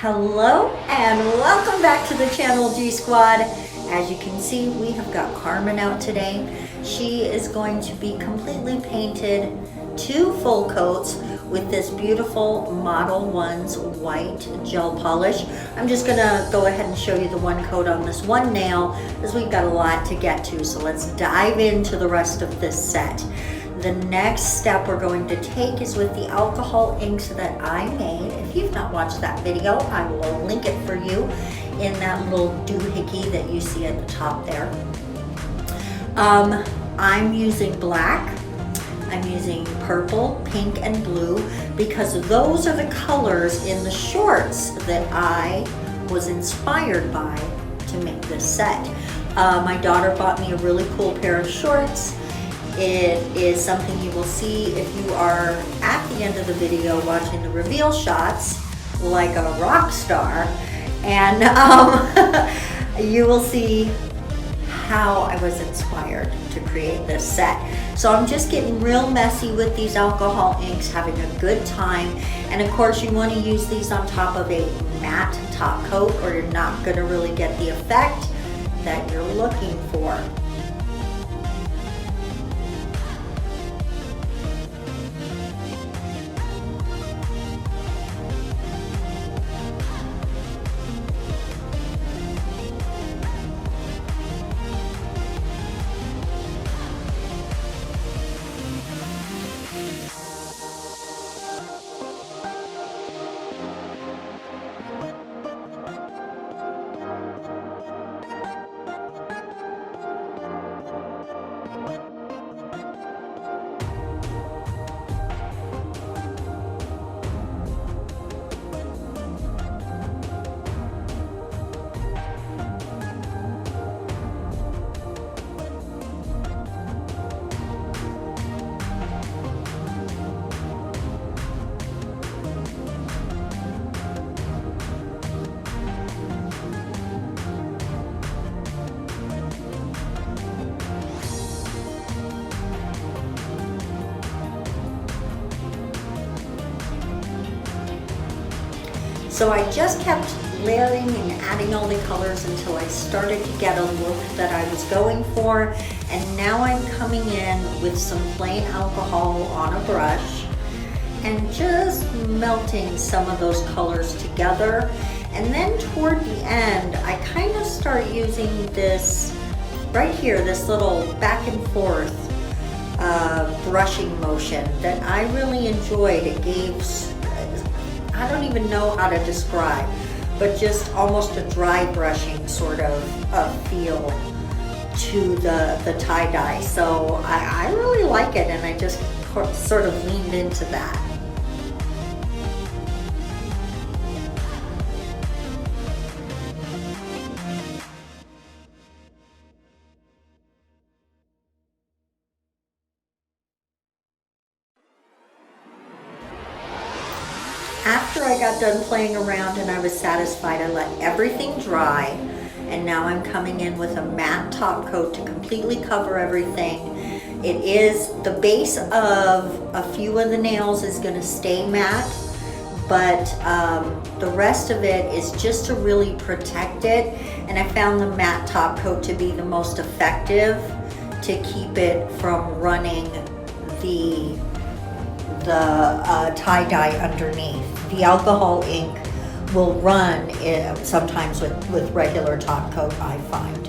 Hello and welcome back to the channel, G Squad. As you can see, we have got Carmen out today. She is going to be completely painted 2 full coats with this beautiful Modelones white gel polish. I'm just gonna go ahead and show you the 1 coat on this 1 nail as we've got a lot to get to. So let's dive into the rest of this set. The next step we're going to take is with the alcohol inks that I made. If you've not watched that video, I will link it for you in that little doohickey that you see at the top there. I'm using black, I'm using purple, pink, and blue because those are the colors in the shorts that I was inspired by to make this set. My daughter bought me a really cool pair of shorts. It is something you will see if you are at the end of the video watching the reveal shots like a rock star, and you will see how I was inspired to create this set. So I'm just getting real messy with these alcohol inks, having a good time, and of course you want to use these on top of a matte top coat or you're not going to really get the effect that you're looking for. So I just kept layering and adding all the colors until I started to get a look that I was going for. And now I'm coming in with some plain alcohol on a brush and just melting some of those colors together. And then toward the end, I kind of start using this right here, this little back and forth brushing motion that I really enjoyed. It gave, I don't even know how to describe, but just almost a dry brushing sort of feel to the tie-dye. So I really like it, and I just sort of leaned into that. After I got done playing around and I was satisfied, I let everything dry, and now I'm coming in with a matte top coat to completely cover everything. It is, the base of a few of the nails is going to stay matte, but the rest of it is just to really protect it, and I found the matte top coat to be the most effective to keep it from running the tie-dye underneath. The alcohol ink will run sometimes with regular top coat, I find.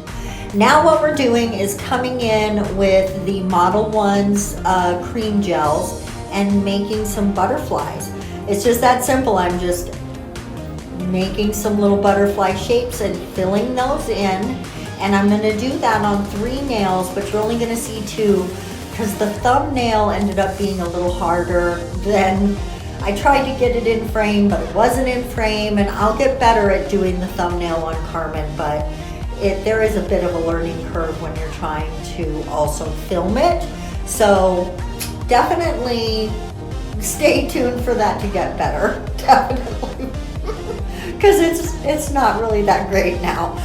Now what we're doing is coming in with the Modelones cream gels and making some butterflies. It's just that simple. I'm just making some little butterfly shapes and filling those in, and I'm going to do that on 3 nails, but you're only going to see 2 because the thumbnail ended up being a little harder than I tried to get it in frame, but it wasn't in frame, and I'll get better at doing the thumbnail on Carmen, but there is a bit of a learning curve when you're trying to also film it. So definitely stay tuned for that to get better, definitely, because it's not really that great now.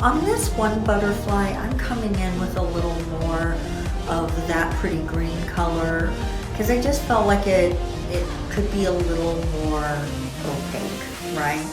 On this one butterfly, I'm coming in with a little more of that pretty green color because I just felt like it could be a little more opaque, right?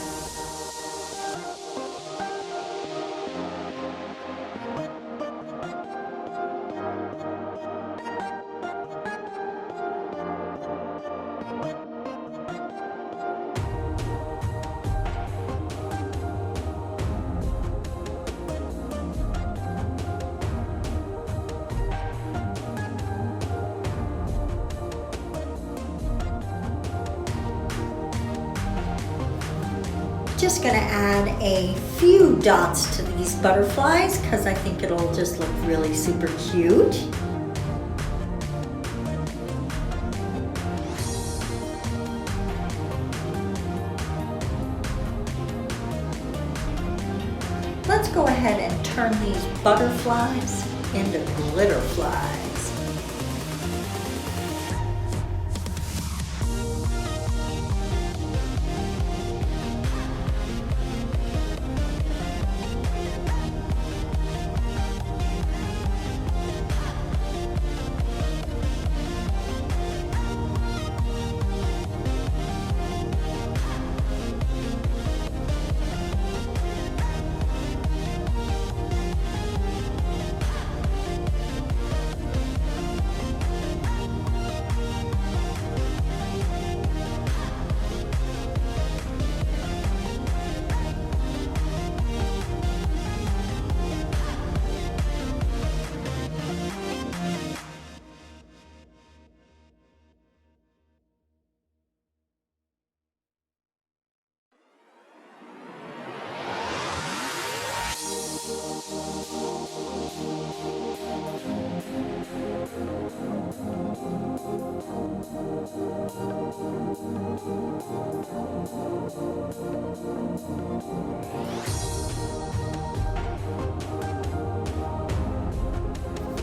just gonna add a few dots to these butterflies because I think it'll just look really super cute. Let's go ahead and turn these butterflies into glitter flies.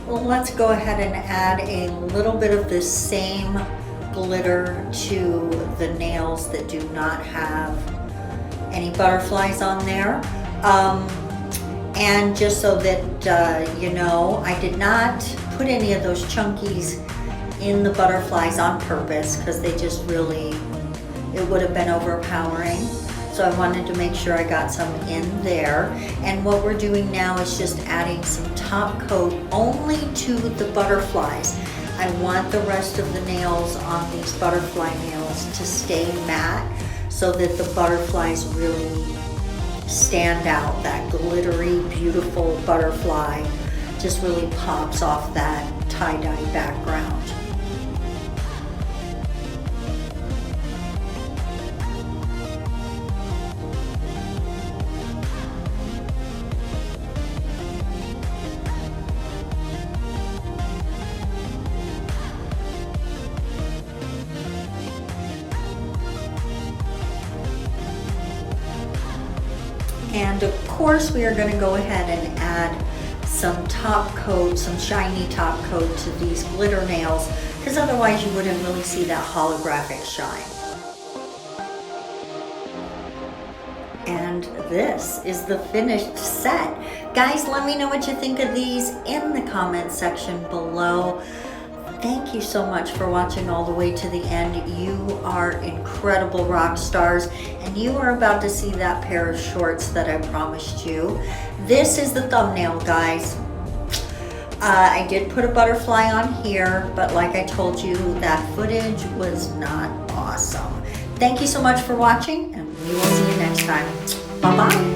Well, let's go ahead and add a little bit of this same glitter to the nails that do not have any butterflies on there. And just so that you know, I did not put any of those chunkies in the butterflies on purpose because they just really, it would have been overpowering. So I wanted to make sure I got some in there. And what we're doing now is just adding some top coat only to the butterflies. I want the rest of the nails on these butterfly nails to stay matte so that the butterflies really stand out. That glittery, beautiful butterfly just really pops off that tie-dye background. And of course, we are going to go ahead and add some top coat, some shiny top coat to these glitter nails, because otherwise you wouldn't really see that holographic shine. And this is the finished set. Guys, let me know what you think of these in the comment section below. Thank you so much for watching all the way to the end. You are incredible rock stars, and you are about to see that pair of shorts that I promised you. This is the thumbnail, guys. I did put a butterfly on here, but like I told you, that footage was not awesome. Thank you so much for watching, and we will see you next time. Bye-bye.